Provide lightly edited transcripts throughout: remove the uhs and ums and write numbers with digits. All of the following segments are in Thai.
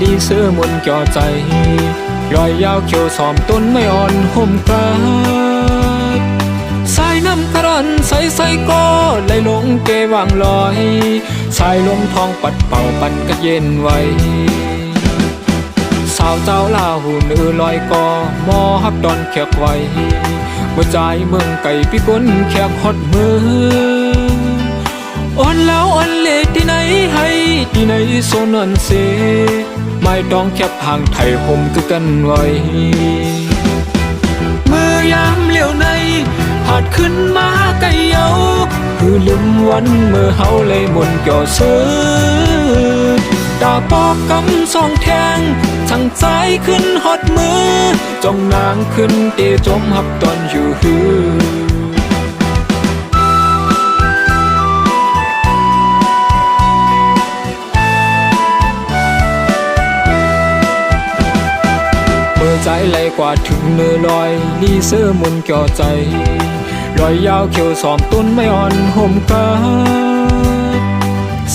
ลีเสื้อมนเกี่ยวใจรอยยาวเขียวสอมต้นไม่อ่อนห่มกาดสายน้ำกระร่อนใสก็ไหลลงเกวางลอยสายลมทองปัดเป่าปันกระเย็นไว้สาวเจ้าลาหูนือลอยกอมอฮับดอนแขกไว้เมื่อใจเมืองไก่พี่ก้นแขกฮอดมืออ่อนแล้วอ่อนเละที่ไหนให้ที่ไหนโซนันเซไม่ต้องแคบห่างไทยห่มคือกันไว้เมื่อยามเลี้ยวในหาดขึ้นมาไกลเยาคือลืมวันเมื่อเฮาเลยมนเกี่ยวเสือตาปอกกำสองแทงช่างใจขึ้นฮอดมือจ้องนางขึ้นเตจมหับตอนอยู่หือใจไหลกว่าถึงเนื้อลอยลีเสื้อมุนเกี่ยวใจรอยยาวเขียวสอมต้นไม่อ่อนห่มกาด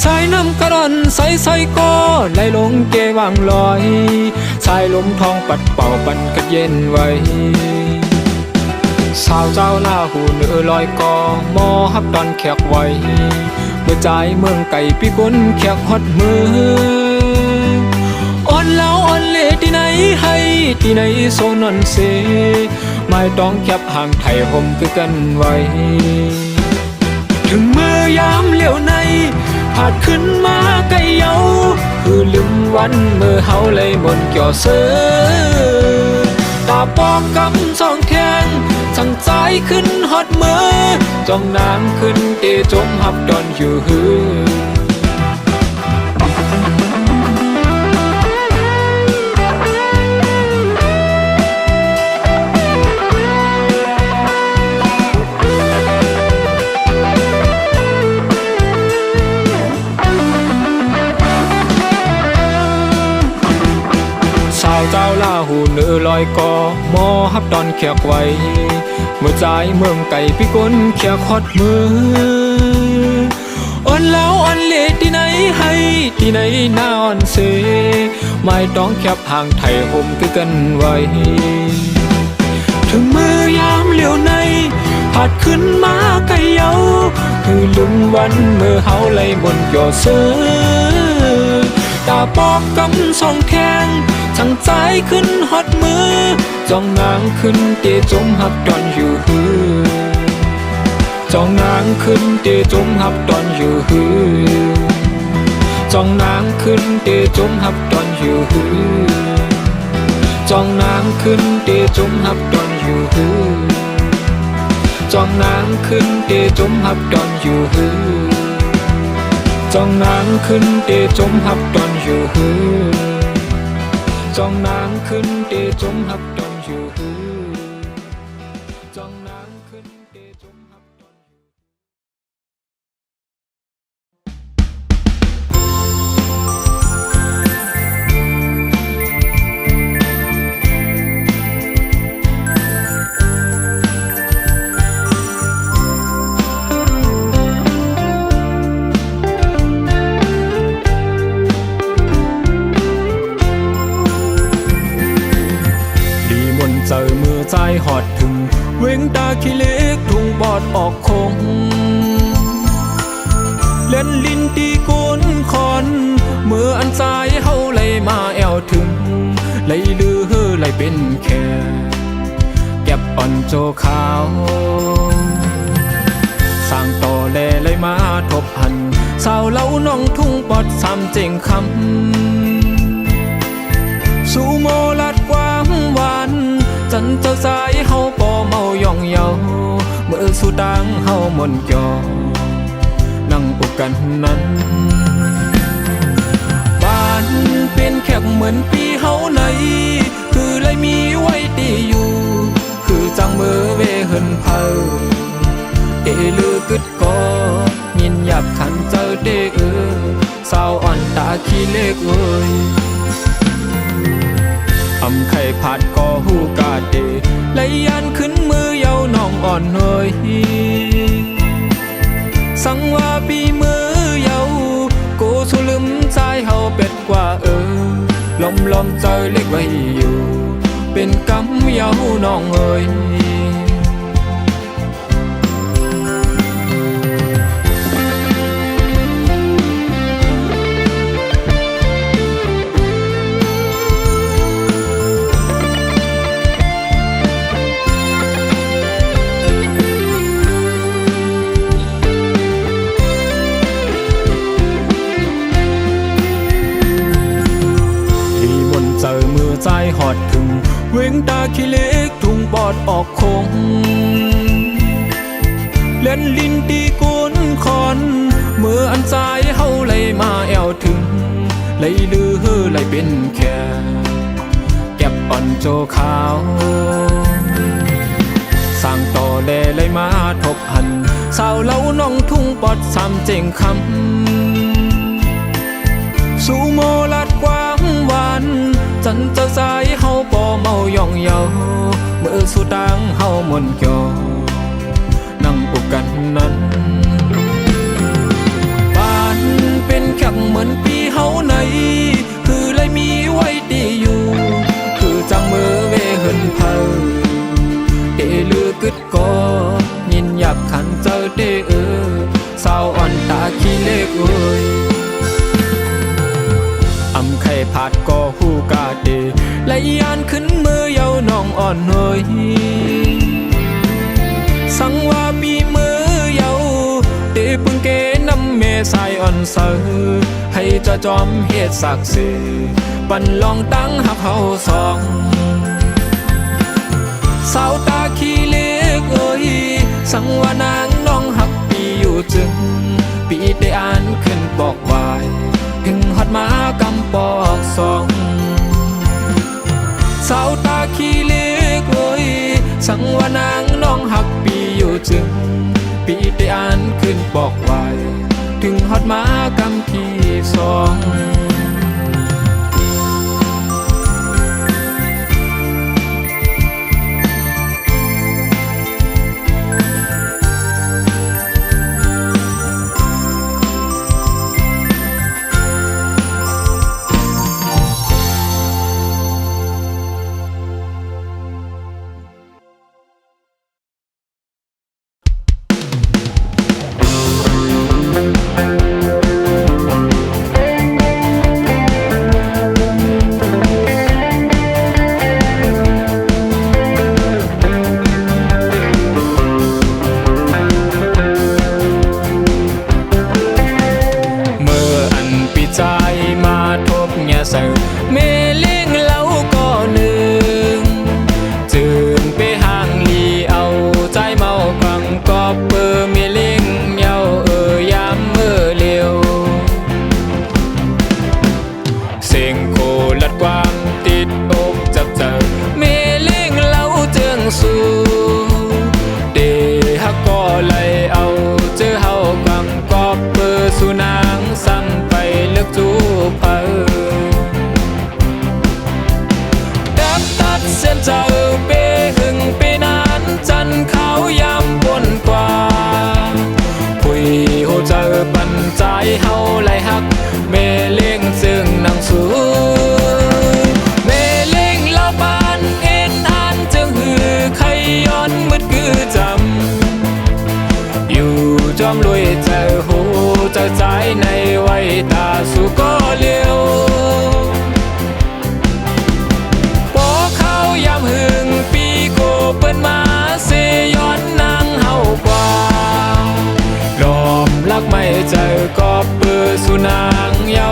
สายน้ำกระร่อนใสก็ไหลลงเกวางลอยสายลมทองปัดเป่าปันกระเย็นไว้สาวเจ้าลาหูเนื้อลอยกอมอฮับดอนแขกไว้เมื่อใจเมืองไก่พี่ก้นแขกฮอดมืออ่อนแล้วอ่อนเละที่ไหนให้ที่ไหนโซนันเซไม่ต้องแคบห่างไทยห่มคือกันไว้ถึงเมื่อยามเลี้ยวในผาดขึ้นมาไกลเยาคือลืมวันเมื่อเฮาเลยมนเกี่ยวเสือตาปอกกำสองแทงช่างใจขึ้นฮอดมือจ้องน้ำขึ้นเตจมหับดอนอยู่หือเจ้าลาหูเนื้อลอยกอมอฮับดอนแขกไว้เมื่อใจเมืองไก่พี่ก้นแขกฮอดมืออ่อนแล้วอ่อนเละที่ไหนให้ที่ไหนหน้าอ่อนเซไม่ต้องแคบห่างไทยห่มคือกันไว้ถึงมือยามเลี้ยวในผาดขึ้นมาไกลเยาคือลืมวันเมื่อเฮาเลยบนเกี่ยวเสือตาปอกกำสองแทงช่างใจขึ้นฮอดมือจ้องนางขึ้นเตจมหับดอนอยู่หือจ้องนางขึ้นเตจมหับดอนอยู่หือจ้องนางขึ้นเตจมหับดอนอยู่หือจ้องนางขึ้นเตจมหับดอนอยู่หือจ้องนางขึ้นเตจมหับดอนอยู่หือจ้องนางขึ้นเตจมหับดอนอยู่หือจ้องนางขึ้นเตจมหับดอนอยู่หือจ้องนางขึ้นเตจมหับดอนเจอมือใจหอดถึงเว้งตาขี้เล็กทุ่งบอดออกคงเล่นลิ้นตีโกนคอนเมื่ออันใจเฮาไหลมาแอวถึงไหลลือไหลเป็นแค่เก็บอ่อนโจขาวสร้างต่อแลไหลมาทบหันสาวเล่าน้องทุ่งปอดซ้ำเจงคำสู่โมลัดกว้างหวานจันเจ้าสายเฮาป่อเมาย่องเยาเมื่อสู่ดังเฮามนจอนั่งอุกกันนั้นบ้านเป็นแขกเหมือนปีเฮาในคือเลยมีไว้ตีอยู่คือจังมือเวเหินเพอเอลือกึดก็ยินหยับขันเจอเด้สาวอ่อนตาขี้เล็กเอ้ยอำไข่ผัดก็หูกาเดไหลยันขึ้นมือเยาน้องอ่อนเฮยสังว่าปีมือเยาโกสุลืมใจเฮาเป็ดกว่าล ำลอมใจเล็กไว้อยู่เป็นกำเยาน้องเอ๋ยเจอมือใจหอดถึงเว้งตาขี้เล็กทุ่งปอดออกคงเล่นลินตีกุนคอนเมื่ออันใจเฮาไหลมาแอวถึงไหลลือไหลเป็นแค่เก็บอ่อนโจขาวสร้างต่อแลไหลมาทบหันสาวเล่าน้องทุ่งปอดซ้ำเจงคำสู่โมลัดกว้างหวานจันจะสายเฮาป่เมาย่องเยาเมื่อสุตังเฮามนเกี่ยวนั่งอุกกันนั้นบ้านเป็นแค่เหมือนปีเฮาในคือเลยมีไว้ดีอยู่คือจังมือเวเหินเพอลือกึดก็ยินหยับขันเจอเด้สาวอ่อนตาขี้เล็กเอ้ยอำไข่ผาดก็หูกาเดไหลยานขึ้นมือเยาน้องอ่อนเฮยสังว่าปีมือเยาเดปุ่นเกน้ำเมสายอ่อนเสือให้จะจอมเฮ็ดสักเสปันลองตั้งหักเฮาสองสาวตาขี้เล็กเอ้ยสังว่านางน้องหักปีอยู่จึงปีได้อ่านขึ้นบอกไว้ถึงฮอดมากำปอกสองสาวตาขี้เล็กเอ้ยสังว่านางน้องหักปีอยู่จึงปีได้อ่านขึ้นบอกไว้ถึงฮอดมากำที่สองเมเล่งเล่าก็หนึ่งจืนไปห่างลีเอาใจเมากังกอบเบอร์เมเล่งเยาอยามเมื่อเลี้ยวเสียงโคลัดความติดอกจับเจอเมเล่งเล่าเจืองสู่เดฮักก็ไหลเอาเจอเฮากังกอบเบอร์สู่นางสั่งไปเลือกจูเพอเส้นเจ้าเปหึงเปนานจันขาวยามบนกว่าผู้หูเจอปันใจเฮาไหลหักเมเล่งซึ่งนั่งสูเมเล่งเล่าปานเอ็นอันจึงหือใครย้อนมืดคือจำอยู่จอมลุยเจอหูเจอใจในไว้ตาสู่ก็เลี้ยวยามหึงปีโกเปิ้นมาเสย้อนนางเฮากว่าลอมลักไม่เจอก็เปื้อสุนางเย้า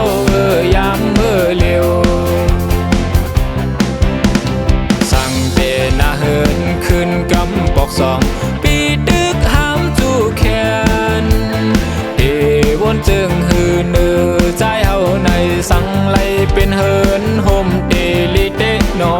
ยามเมื่อเร็วสั่งเตนาเหินขึ้นกำปอกสองปีตึกห้ามจูแขนเอวนจึงหือเนื้อใจเฮาในสั่งไลเป็นเหินห่มเดลิเตนอ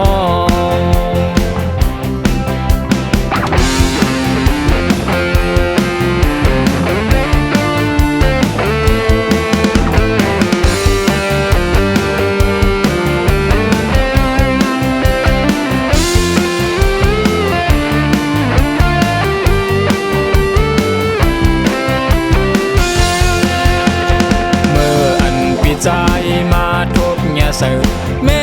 ใจมาทบเงียเสือแม่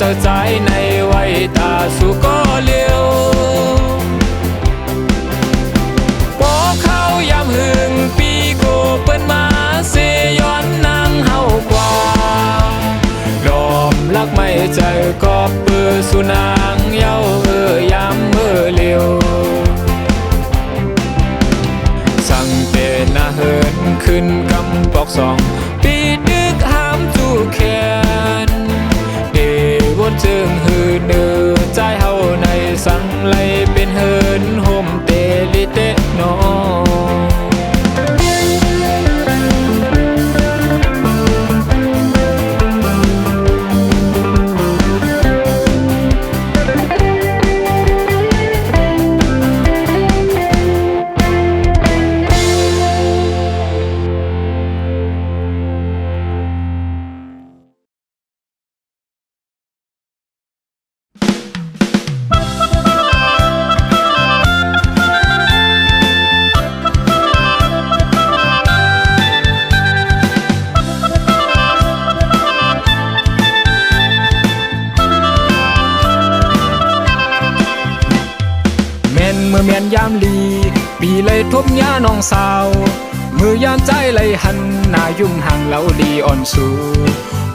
อใจในไว้ตาสู่ก็เลี้ยวพอเข้ายามหึงปีโกเปิ้นมาเสย้อนนางเฮากว่าดอมลักไม่ใจก็เปื้อสุนางเย้ายามเลี้ยวสั่งเป็นนาเหินขึ้นกำปอกสองปีดึกห้ามจูแขนเดวนจึงหือเนื้อใจเฮาในสังไลเป็นเหินโฮมเตลิเตนอเมื่อเมียนยามลีปีเลยทบย่าน้องสาวมือยามใจเลยหันหน้ายุ่มห่างเล่าลีอ่อนสู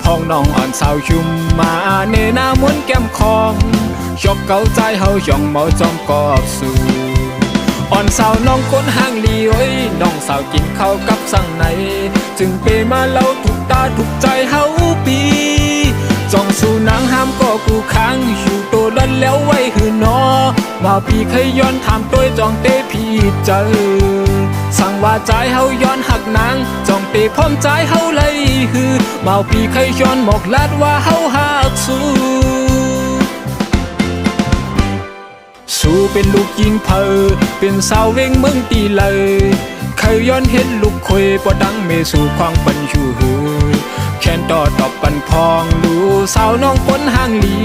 พ้องน้องอ่อนสาวยุ่มมาเนหน้ามวนแก้มคองชอบเกาใจเฮาย่องเมาจอมกอบสูอ่อนสาวน้องก้นห่างลีโอ้ยน้องสาวกินข้าวกับสั่งไหนจึงเปมาเล่าถูกตาถูกใจเฮาปีจ้องสู่นางห้ามก็กูค้างอยู่ตัวล้นแล้วไว้หือนอว่าพี่เคยย้อนถามตัวจองเตพี่เจอสั่งว่าใจเฮาย้อนหักนางจองเตพร้อมใจเฮาเลยฮือมาพี่เคยย้อนหมอกลัดว่าเฮาหักสู้เป็นลูกยิงเพอเป็นสาวเวงเมืองตีเลยเคยย้อนเห็นลูกคอยปอดังเมสู่ความปันอยู่หือแค้นต่อตอบปันพองดูสาวน้องปนห่างลี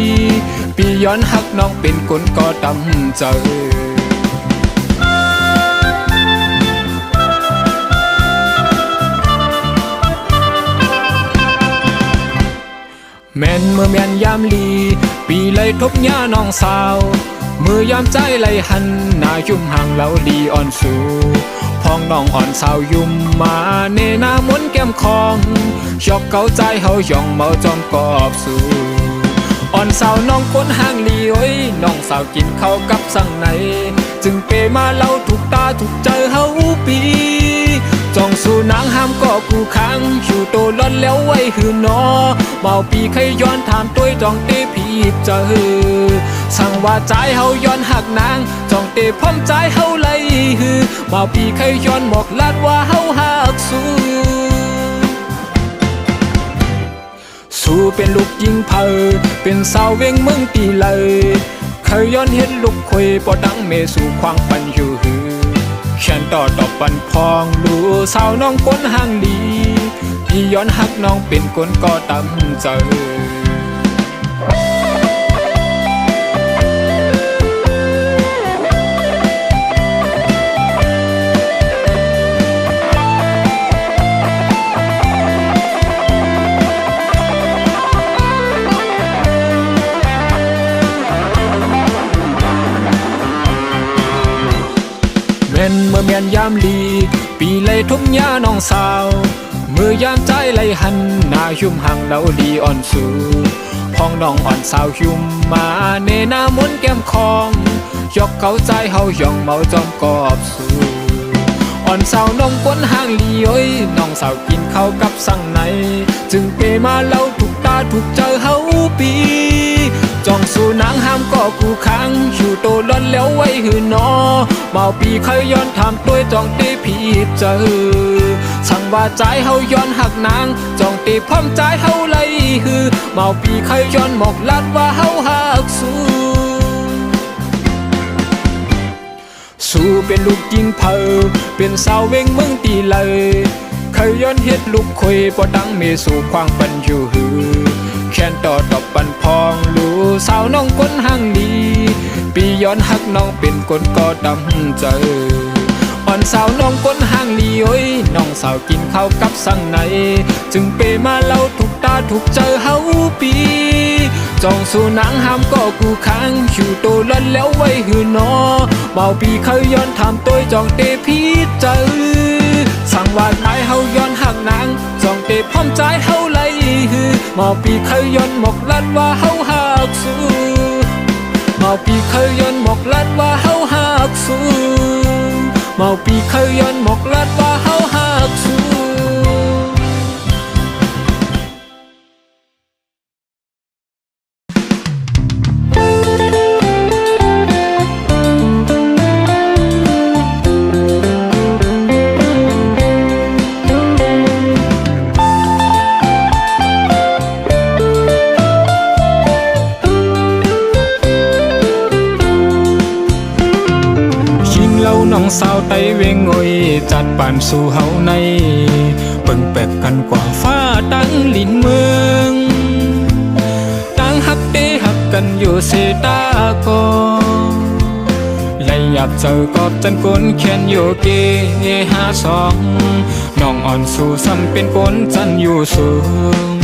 ปีย้อนหักน้องเป็นคนก็ดำใจแม่นเมื่อแม่นยามลีปีเลยทบย่าน้องสาวเมื่อยามใจเลยหันหน้ายุ่มห่างเล่าลีอ่อนสูพ้องน้องอ่อนสาวยุ่มมาเนหน้ามนแก้มคองชอบเกาใจเฮาย่องเมาจอมกอบสูอ่อนสาวน้องคนห่างลีโอ้ยน้องสาวกินข้าวกับสั่งไหนจึงเปมาเล่าถูกตาถูกใจเฮาปีจ้องสู่นางห้ามก็กูค้างอยู่โตล้นแล้วไว้หือนอเมาปีเคยย้อนถามตัวจองเตพี่เจอสั่งว่าใจเฮาย้อนหักนางจองเตพร้อมใจเฮาเลยฮือเมาปีเคยย้อนบอกลาดว่าเฮาหักสู้เป็นลูกยิงเพอเป็นสาวเวงเมืองตีเลยเคยย้อนเห็นลูกคอยปอดังเมสู่ควางปันอยู่หือแขนต่อตอบปันพองดูสาวน้องก้นห่างดีพี่ย้อนหักน้องเป็นคนก็ตำใจเมื่อเมียนยามลีปีเลยทบย่าน้องสาวเมื่อยามใจเลยหันหน้ายุ่มห่างเล่าลีอ่อนสูพ้องน้องอ่อนสาวยุ่มมาเนหน้ามนแก้มคองยกเกาใจเฮาย่องเมาจอมกอบสูอ่อนสาวน้องก้นห่างลีโอ้ยน้องสาวกินข้าวกับสั่งไหนจึงเปมาเล่าถูกตาถูกใจเฮาปีจ้องสู่นางห้ามก็กูค้างอยู่โตล้นแล้วไว้หือนอเมาปีเคยย้อนถามตัวจองเตพี่เจอสั่งว่าใจเฮาย้อนหักนางจองเตพร้อมใจเฮาเลยฮือเมาปีเคยย้อนหมอกลัดว่าเฮาหักสู้เป็นลูกยิงเพอเป็นสาวเวงเมืองตีเลยเคยย้อนเฮ็ดลูกคอยปอดังเมสู่ควางปันอยู่หือแค้นต่อตอบปันพองดูสาวน้องก้นห่างดีปีย้อนหักน้องเป็นคนก็ดำใจอ่อนสาวน้องก้นห่างลีโอ้ยน้องสาวกินข้าวกับสั่งไหนจึงเปมาเล่าถูกตา ถูกเจอเฮาปีจองสู่นางห้ามก็กูค้างอยู่โตลันแล้วไว้หือนอเบาปีเคยย้อนถามตัวจองเตพีเจอสั่งว่าตายเฮาย้อนหักนางจองเตพร้อมใจเฮาไล่หือเมาปีเคยย้อนหมกลัดว่าเฮาหักสู้เมาปีเคยย้อนหมกลัดว่าเฮาหักสู้เมาปีเคยย้อนหมกลัดว่าเฮาหักสู้น้องสาวไตเวงโอยจัดปานสู่เฮาในเบิ่งแปลกกันกว่าฟ้าตั้งลินเมืองตั้งฮักเตฮักกันอยู่เสตากอไล่หยับเจอกอบจันกลแขนอยู่เกหาสองน้องอ่อนสู่ซ้ำเป็นกลจันอยู่สูง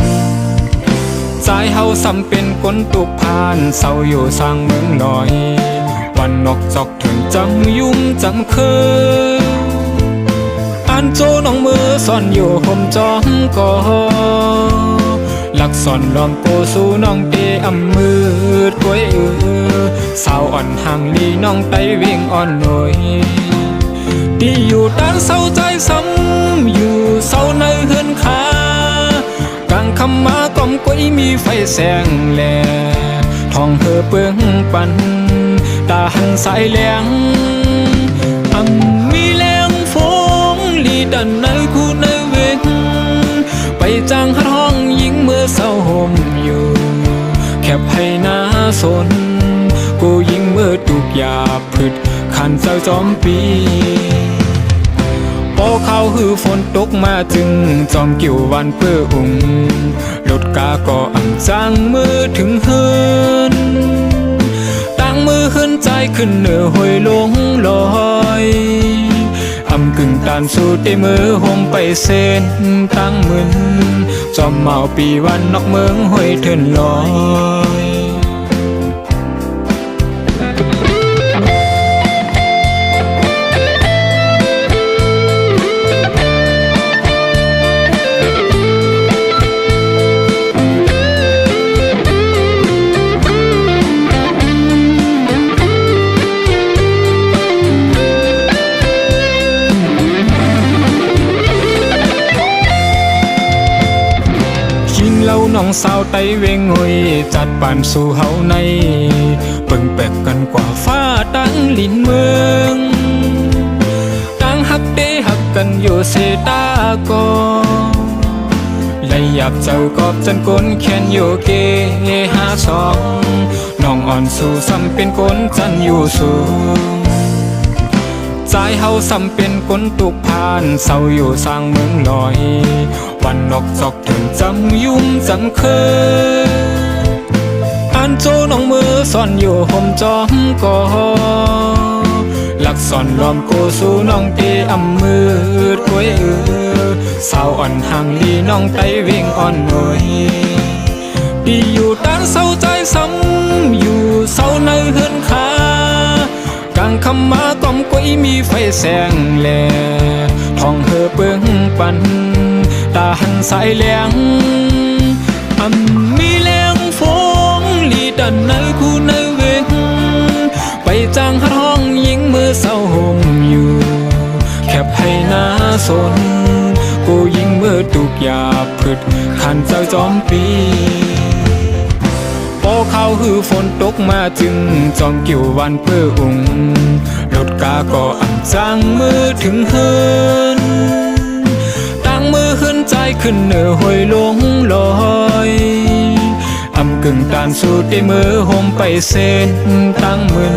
ใจเฮาซ้ำเป็นกลตุกพานเศร้าอยู่สร้างเมืองลอยวันนกจอกถึงจำยุ่มจำเคยอันโจน้องมือซ่อนอยู่ห่มจอมก่อหลักซ่อนลอมโกสู่น้องเตอำมืดกวยสาวอ่อนห่างลีน้องไตเวียงอ่อนหน่อยที่อยู่ด้านเศร้าใจซ้ำอยู่เศร้าในเฮือนขากลางคำมากล่อมกวยมีไฟแสงแลทองเธอเปื้องปันตาหันสายแหลงมีแรงฟงลีดันในคู่ในเวงไปจางหัดห้องยิงเมื่อเศร้าห่มอยู่แคบให้หน้าสนกูยิงเมื่อตุกยาพืชขันเจ้าจอมปีพอเขาหือฝนตกมาจึงจอมกิ่ววันเปื้ออุ่งรถกาก็อ่ำจางมือถึงเฮินมือขึ้นใจขึ้นเหนือหอยลงลอยอำกึ่งตานสู่เตมือห่มไปเส้นตั้งมึนจอมเมาปีวันนอกเมืองหอยเถินลอยน้องสาวไตเวงโอยจัดปานสู่เฮาในเบิ่งแปลกกันกว่าฟ้าตั้งลินเมืองตั้งฮักเตฮักกันอยู่เสตากอไล่หยับเจ้ากอบจันกลแขนอยู่เกหาสองน้องอ่อนสู่ซ้ำเป็นกลจันอยู่สูงใจเฮาซ้ำเป็นกลตุกพานเศร้าอยู่สร้างเมืองลอยวันนกจอกถึงจำยุ่มจำเคยอันโจน้องมือซ่อนอยู่ห่มจอมก่อหลักซ่อนล้อมโกสู่น้องเตอำมืดกวยสาวอ่อนห่างลีน้องไตเวียงอ่อนหน่อยที่อยู่ด้านเศร้าใจซ้ำอยู่เศร้าในเฮือนขากลางคำมากล่อมกวยมีไฟแสงแลทองเธอเปื้องปันตาหันสายแหลงมีแรงฟงลีดันในคู่ในเวงไปจางหัดห้องยิงเมื่อเศร้าห่มอยู่แคบให้หน้าสนกูยิงเมื่อตุกยาพืชขันเจ้าจอมปีพอเขาหือฝนตกมาจึงจอมกิ่ววันเปื้ออุ่งรถกาก็อ่ำจางมือถึงเฮินมือขึ้นใจขึ้นเหนือหอยลงลอยอำกึ่งตานสู่เตมือห่มไปเส้นตั้งมึน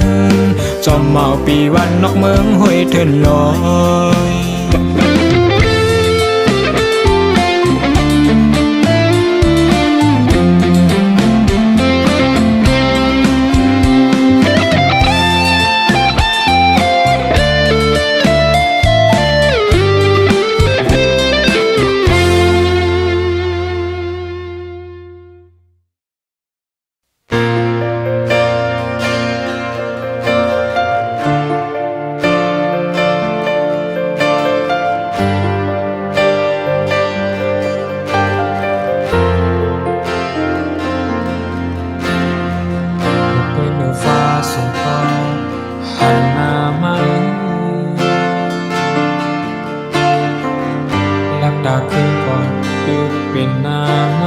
จอมเมาปีวันนอกเมืองหอยเถินลอย ดึกเป็นหน้าไหม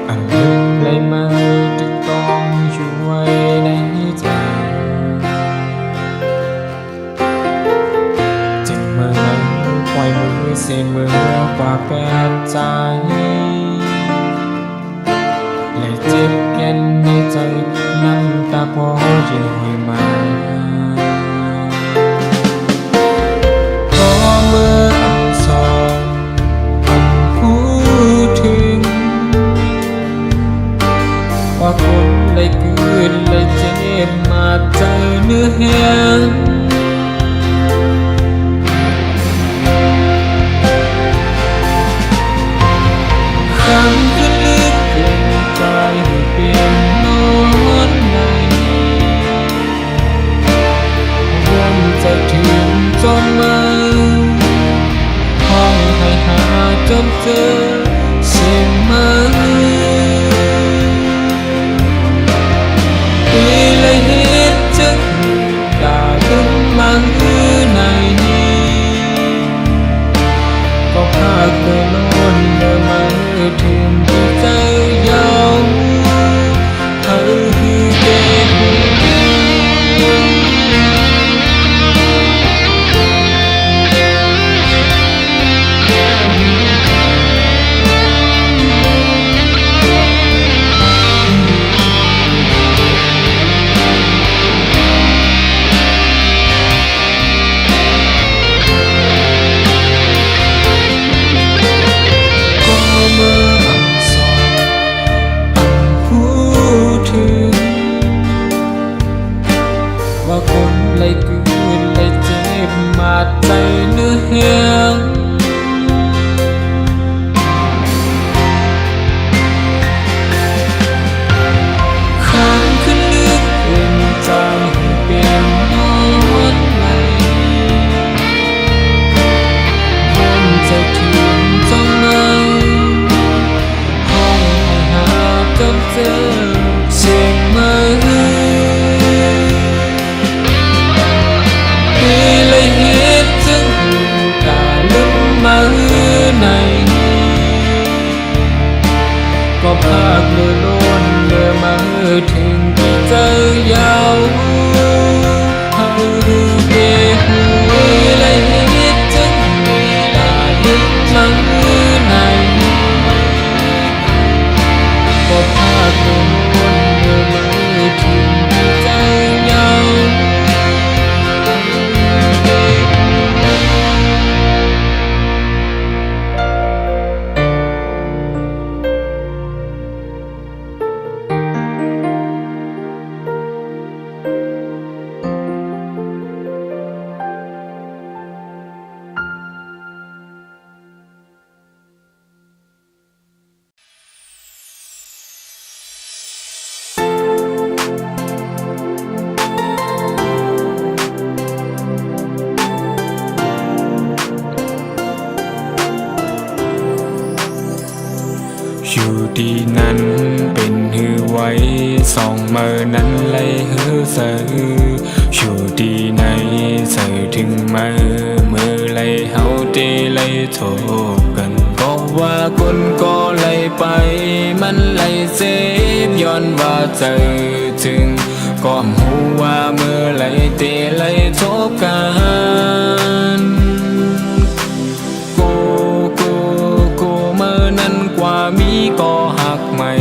อันลึกเลยมาจะต้องอยู่ไว้ในใจเจ็บเมื่อนั้นปล่อยมือเสียมือกว่าแปดใจและเจ็บแก่นในใจน้ำตาพอยิ่งห่วยมาพอเมื่ออับสอนอันพูดถึงว่าคนเลยเกินเลยเจ็บมาใจเนื้อแห้งคำคือลึกเกินใจให้เปลี่ยนนอนในวนใจถึงจนมาห้องให้หาจนเจอเสียงมันปีเลยเหตุจึงด่าขึ้นมาในก็พาเคยนอนเดินมาถึงที่ใจยาวเธอคือเก็บว่าคนเลยกืนเลยเจ็บมาใจเนื้อแห้งข้างขึ้นลึกเป็นใจให้เป็นนอนไหลวนใจถึงจนมาห้องให้หาจนเจอเสียงมือก็พากเลือล้นเลือมาถึงที่เจอยาวเฮาเกหูเลยจึงมีลาลึกมาในก็พากเลือล้นเลือมาถึงที่เจอยาวอยู่ดีนั้นเป็นหือไว้ส่องเมื่อนั้นเลยหือเสืออยู่ดีในเสือถึงเมื่อเลยเฮาเตเลยโทบกันก็ว่าคนก็เลยไปมันเลยเจ็บย้อนว่าเจอถึงก็หูว่าเมื่อเลยเตเลยโทบกันกว่ามีก็หักใหม่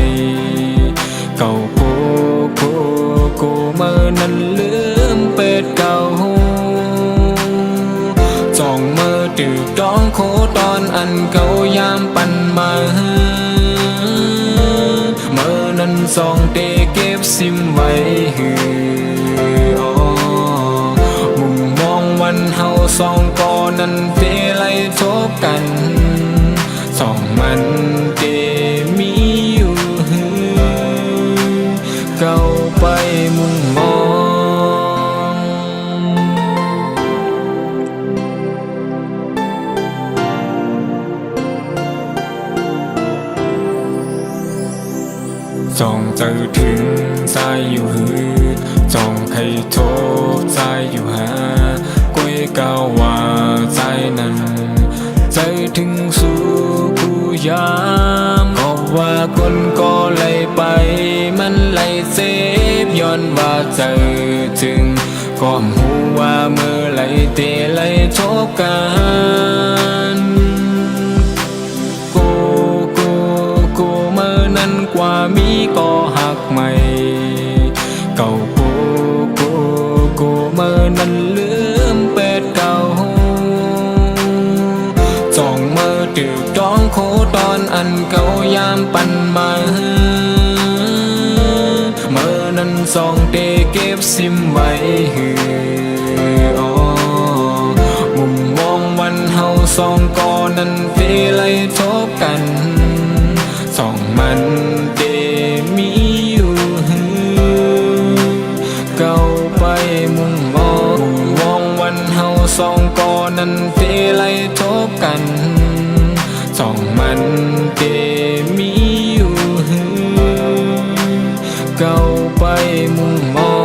เก่ากูเมื่อนั้นลืมเป็ดเก่าจ้องเมื่อตึกดองโคตอนอันเก่ายามปั่นมาเมื่อนั้นส่องเตเก็บซิมไว้หือมุมมองวันเฮาสองก่อนั้นเตไล่ทบกันสองมันเตมีอยู่เก่าไปมุมมองจ้องเจอถึงใจอยู่หือจ้องใครโทษใจอยู่หาก้วยเก่าว่าใจนั้น ถึงสู่ผู้ยามก็ว่าคนก็เลยไปมันเลยเซฟย้อนว่าเจอถึงก็หูว่าเมื่อไรเตะเลยทบกันกูเมื่อนั้นกว่ามีก็หักใหม่เก่ากูเมื่อนั้นลืมเป็ดเก่าจ้องเมื่อตึกดองโคตอนอันเก่ายามปันมาเมื่อนั้นส่องเตเก็บซิมไว้มุมมองวันเฮาสองก่อนนั้นเตเลยทบกันสองมันเตมีอยู่เก่าไปมุมมองวันเฮาสองก่อนนั้นเตเลยทบกันสองมันเตมีอยู่เก่าไปมุมมอง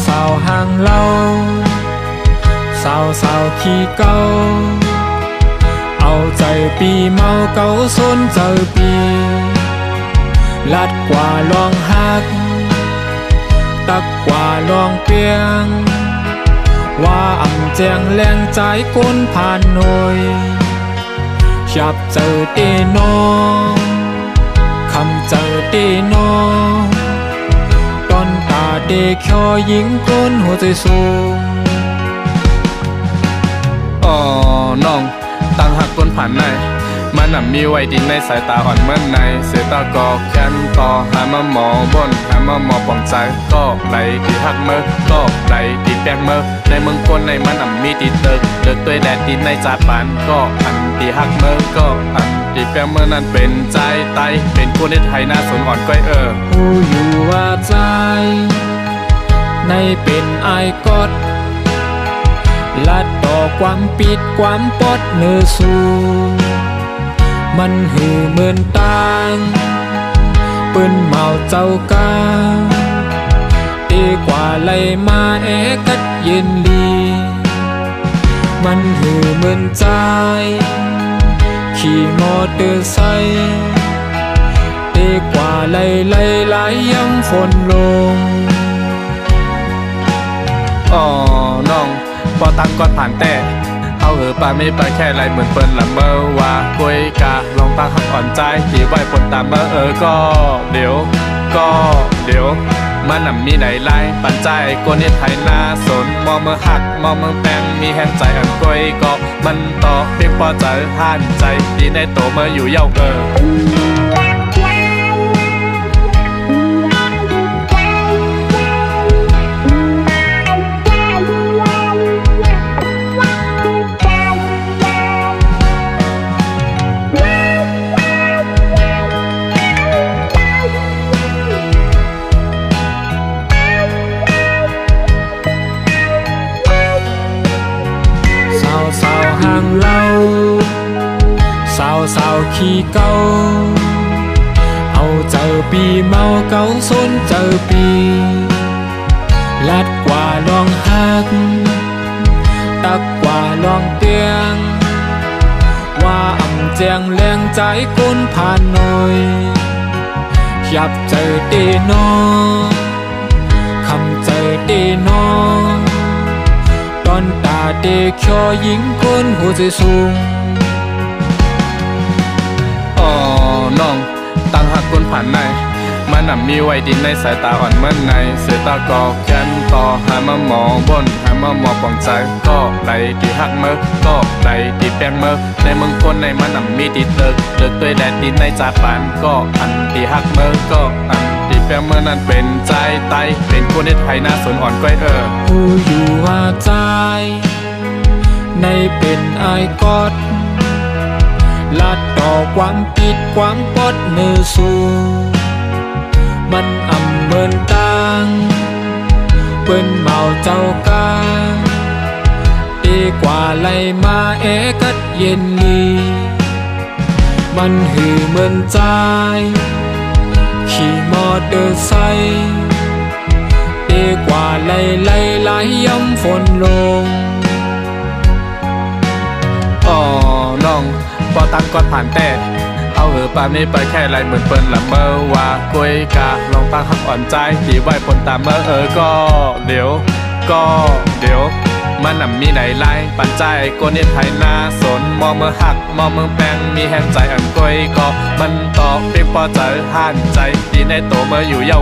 สาวห่างเล่าสาวขี้เก่าเอาใจปีเมาเก่าสนเจอปีลัดกว่าลองหักตักกว่าลองเปียงว่าอ่ำแจงแรงใจก้นผ่านหน่อยชับเจอเตน้องคำเจอเตน้องตาเด็กแค่ยิงก้นหัวใจสูงน้องตั้งหักก้นผ่านในมันมีไว้ดินในสายตาอ่อนเมื่อในเสียตาก็แค้นต่อหามาหมอบนหามาหมอปองใจก็ไหลที่หักเมื่อก็ไหลที่แปลงเมื่อในเมืองก้นในมันมีตีเติกเลิกตัวแดดดินในจาปานก็อันที่หักเมื่อก็อันที่แปลงเมื่อนั้นเป็นใจไตเป็นก้นในไทยหน้าสนอ่อนก้อยผู้อยู่ว่าใจในเป็นไอกอดลัดต่อความปิดความปดเนื้อสูมันหือเหมือนตางปืนเมาเจ้ากาตีกว่าไหลมากัดเย็นดีมันหือเหมือนใจขี่มอเตอร์ไซค์ตีกว่าไหลยังฝนลงน้องพอตั้งก้อนผ่านแต่เอาปาไม่ไปแค่ไรเหมือนเปิ้นละเมอว่ากุยกาลองตั้งหักอ่อนใจที่ไว้ผลตามเมื่อก็เดี๋ยวมันมีไหนไล่ปันใจก้นเน็ตไทยหน้าสนมองเมื่อหักมองเมื่อแปงมีแห้งใจอันกุยก็มันต่อเพียงพอใจห่านใจดีในโตเมื่ออยู่เย้าห่างเล่าสาวขี้เก่าเอาเจอปีเมาเก่าสนเจอปีลัดกว่าลองหักตักกว่าลองเตียงว่าอ่ำแจงแรงใจก้นผ่านหน่อยยับเจอเตน้องคำเจอเตน้องตอนตาเด็กแค่ยิงก้นหัวใจสูงน้องตั้งหักก้นผ่านใน มันน่ะมีไว้ดินในสายตาอ่อนเหมือนในเสือตาก็แค้นต่อหามาหมอบนหามาหมอปองใจก็ไหลที่หักเมื่อก็ไหลที่แปลงเมื่อในเมืองคนในมันน่ะมีที่เลิกตัวแดดดินในจากปานก็อันที่หักเมื่อก็อันที่แปลงเมื่อนั้นเป็นใจไตเป็นคนในไทยหน้าสนอ่อนก้อยผู้อยู่ว่าใจในเป็นไอ้กอดลัดต่อความปิดความปดเนื้อสู่มันอ่ำเหมือนตังเปิ้นเมาเจ้ากาดีกว่าไล่มากัดเย็นลีมันหือเหมือนใจขี่มอเตอร์ไซค์ดีกว่าไล่ย้ำฝนลงน้องพอตั้งก่อนผ่านแต่เอาปามนี้ไปแค่ไรเหมือนเปิ้นละเมอว่ากุยกาลองตั้งหักอ่อนใจดีไว้ผลตามก็เดี๋ยวมันน่ะมีไหนไล่ปันใจก็เนียไทยหน้าสนมองเมื่อหักมองเมืองแปงมีแห่งใจอันกุยก็มันต่อเพียงพอใจห่านใจดีในโตเมื่ออยู่เย้า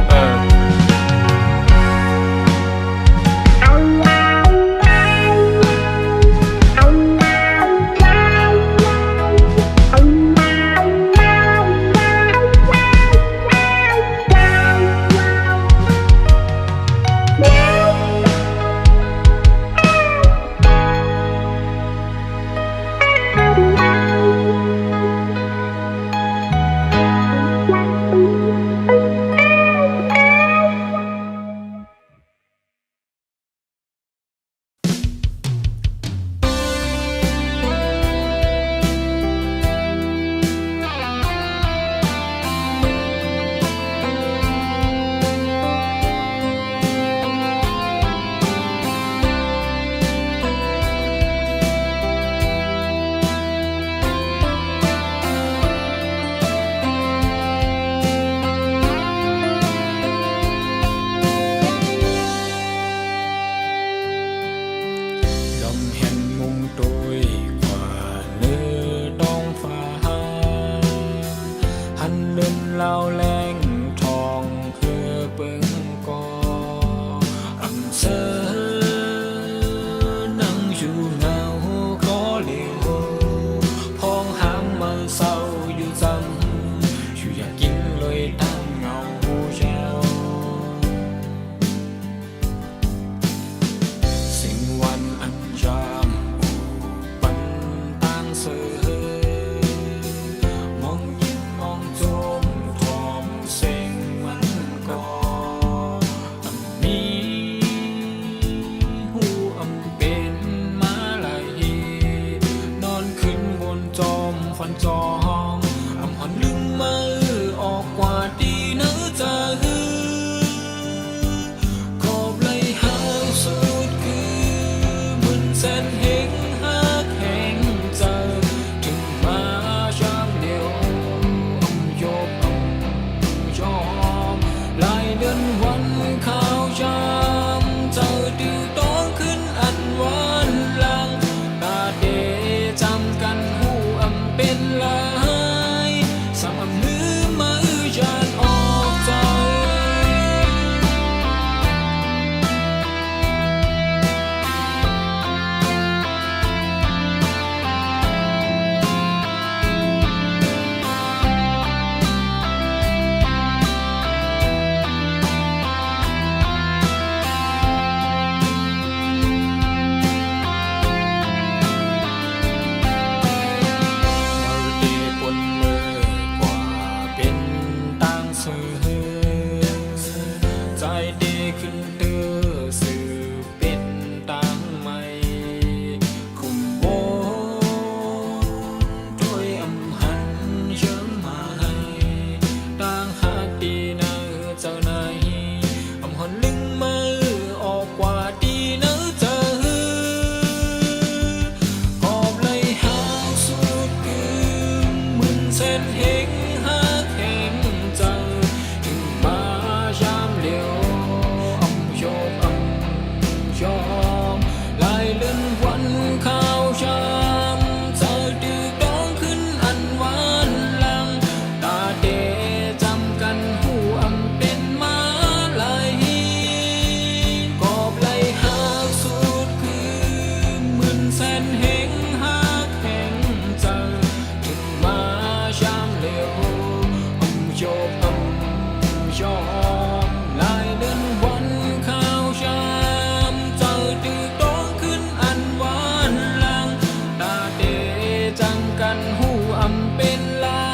เราแรงทองเพื่อเปิงก่ออังเสอนั่งอยู่เงาก็เลี้ยวพองหางมันเศร้าอยู่จำอยู่อยากกินเลยตั้งเงาเจ้าสิ่งวันอันยามปันตั้งเสือฟันจองอำหอนลืมมือออกกว่าดีเนื้อจะหือขอบไหลหางสุดคือเหมือนเส้นเฮงหักแห่งใจถึงมาชามเดียวโยบยอมหลายเดือนวันข้าวจำเจอติวต้องขึ้นอันวันหลังตาเดจำกันเป็นลายสามอำลืมมาจานออกใจใจดีขึ้นเตือสื่อเป็นต่างใหม่คุมโบด้วยอำหันเชิงมาให้ต่างหากดีนะเจ้าไหนอำหันลึงมือออกกว่าดีนะเจ้าขอบไหลหางสุดคือเหมือนเส้นเฮงหักแห่งใจถึงมาชามเดียวยอมหลายเดือนวันข้าวจำเจอดื้อต้องขึ้นอันวันหลังตาเดจำกันหูอำ โยบยอมหลายเดือนวันข้าวชามเจอตื่นต้องขึ้นอันหวานลังตาเดจังกันหูอำเป็นลา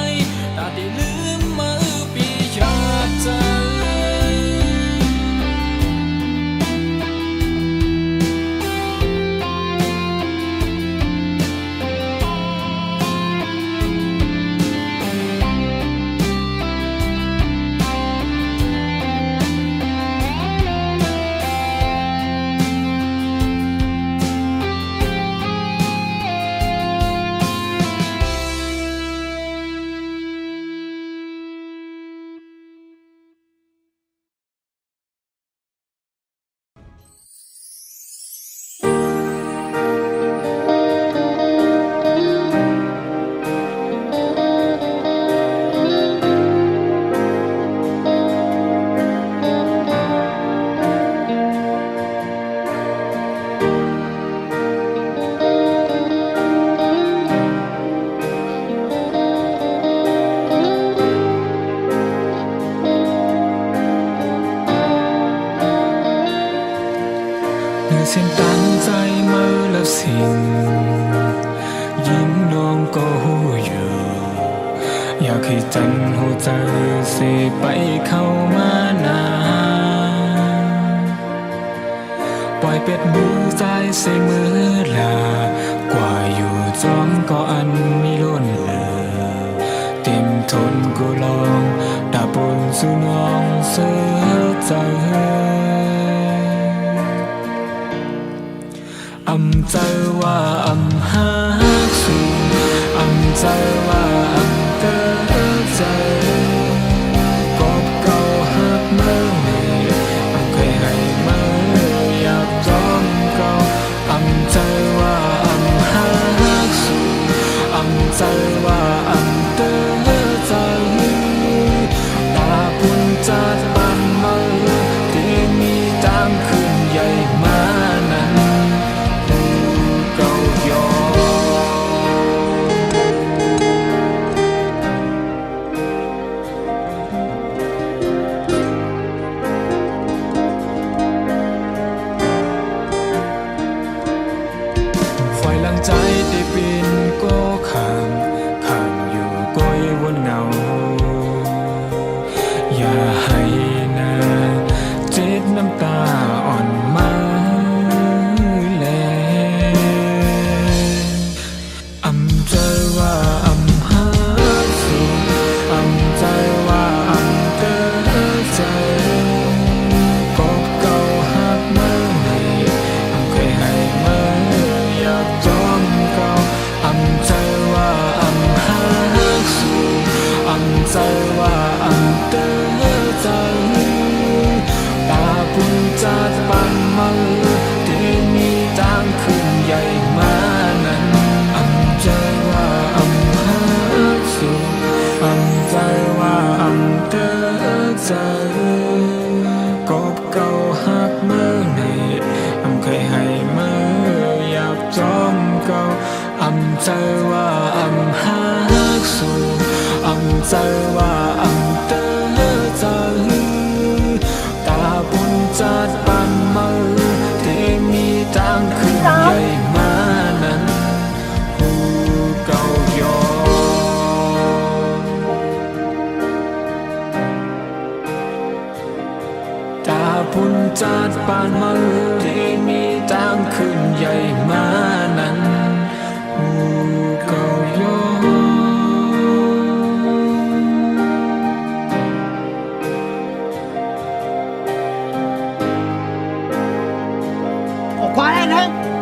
ยตาที่ลืมมือปีชาเจอเส้นตั้งใจมือแล้วสิ่งยิ้มน้องก็หูอยู่อยากให้จันหัวใจเสไปเข้ามานาปล่อยเป็ดมือใจเสมือลากว่าอยู่จอมก็อันมีล้นเหลือเต็มทนกูลองตาปนสู่น้องเสือใจอำใจว่าอำหาสูอำใจว่าอำเตอใจก็เก่าหักเมื่อไม่อำเคยให้เมื่ออยากจอมเก่าอำใจว่าอำหาสูอำใจว่าอำเตอใจตาปุนจัดปันเมื่อที่มีตามคืนใหญ่มานั้นหลังใจได้เป็นก็ข้างอยู่ก้อยวนเงาอย่าให้นาเจ็ดน้ำตาอ่อนมาแลอำใจว่าอำหาสูอำใจว่าอำเตอใจก็เก่าหักเมื่อไหร่อำเคยให้เมื่ออยากจอมเก่าอำใจว่าอำหาสูอำใจว่าอำเตอใจตาปุนจัดปันมือที่มีตามคืนใหญ่มานั้นอำใจว่าอำหาสูอำใจว่าอำเตอใจกบเก่าหักเมื่อไหร่อำเคยให้เมื่ออยากจอมเก่าอำใจว่าอำหาสูอำใจว่าอำเตอใจตาปุนจัดปันมือที่มีทางคืนใหญ่มานั้นหูเก่ายอตาปุนจัดปันมือที่มีทางคืนใหญ่มานั้นหูเก่ายอquá lên hơn